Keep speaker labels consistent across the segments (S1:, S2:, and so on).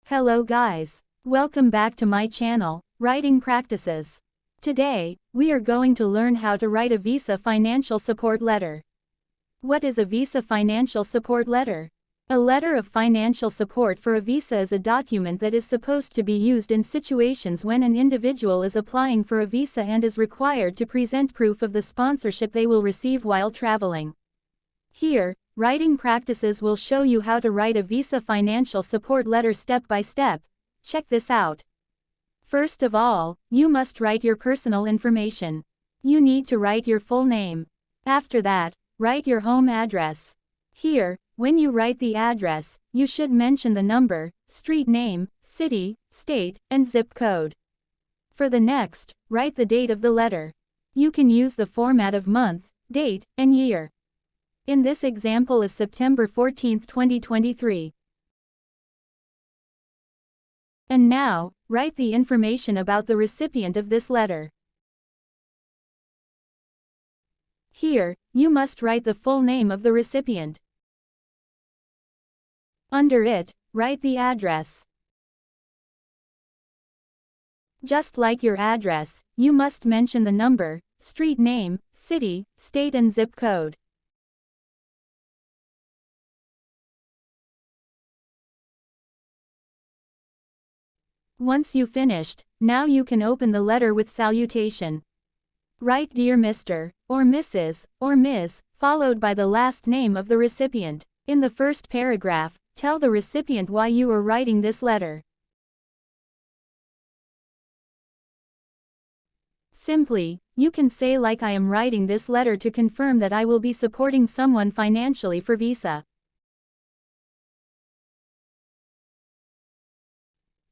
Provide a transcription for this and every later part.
S1: Hello guys. Welcome back to my channel, Writing Practices. Today, we are going to learn how to write a visa financial support letter. What is a visa financial support letter? A letter of financial support for a visa is a document that is supposed to be used in situations when an individual is applying for a visa and is required to present proof of the sponsorship they will receive while traveling. Here, Writing Practices will show you how to write a visa financial support letter step by step. Check this out. First of all, you must write your personal information. You need to write your full name. After that, write your home address. Here, when you write the address, you should mention the number, street name, city, state, and zip code. For the next, write the date of the letter. You can use the format of month, date, and year. In this example is September 14, 2023. And now, write the information about the recipient of this letter. Here, you must write the full name of the recipient. Under it, write the address. Just like your address, you must mention the number, street name, city, state and zip code. Once you finished, now you can open the letter with salutation. Write Dear Mr. or Mrs. or Ms., followed by the last name of the recipient. In the first paragraph, tell the recipient why you are writing this letter. Simply, you can say like I am writing this letter to confirm that I will be supporting someone financially for visa.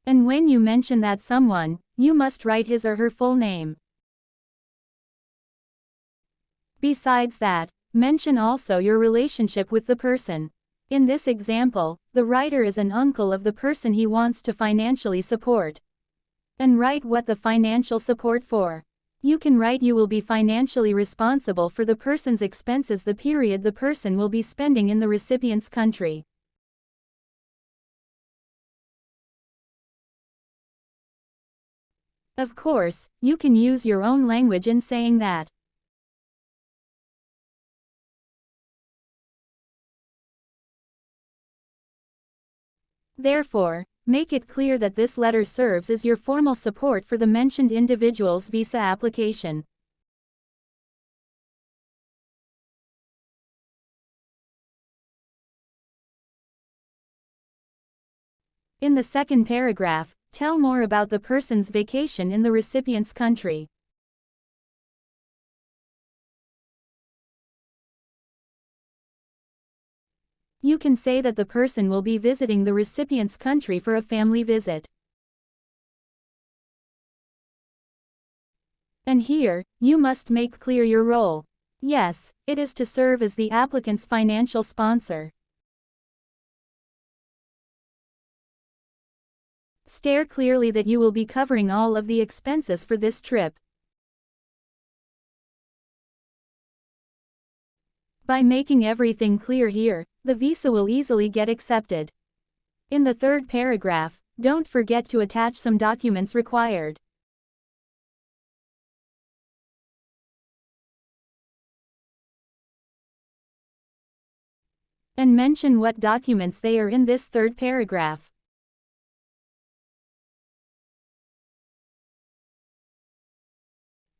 S1: And when you mention that someone, you must write his or her full name. Besides that, mention also your relationship with the person. In this example, the writer is an uncle of the person he wants to financially support. And write what the financial support for. You can write you will be financially responsible for the person's expenses the period the person will be spending in the recipient's country. Of course, you can use your own language in saying that. Therefore, make it clear that this letter serves as your formal support for the mentioned individual's visa application. In the second paragraph, tell more about the person's vacation in the recipient's country. You can say that the person will be visiting the recipient's country for a family visit. And here, you must make clear your role. Yes, it is to serve as the applicant's financial sponsor. State clearly that you will be covering all of the expenses for this trip. By making everything clear here, the visa will easily get accepted. In the third paragraph, don't forget to attach some documents required. And mention what documents they are in this third paragraph.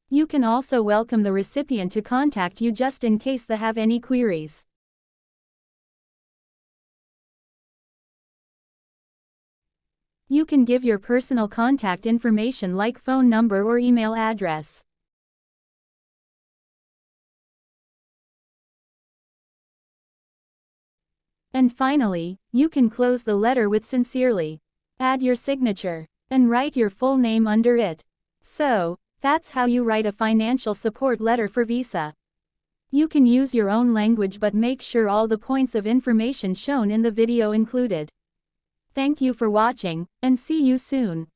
S1: You can also welcome the recipient to contact you just in case they have any queries. You can give your personal contact information like phone number or email address. And finally, you can close the letter with sincerely. Add your signature, and write your full name under it. So, that's how you write a financial support letter for visa. You can use your own language but make sure all the points of information shown in the video included. Thank you for watching, and see you soon.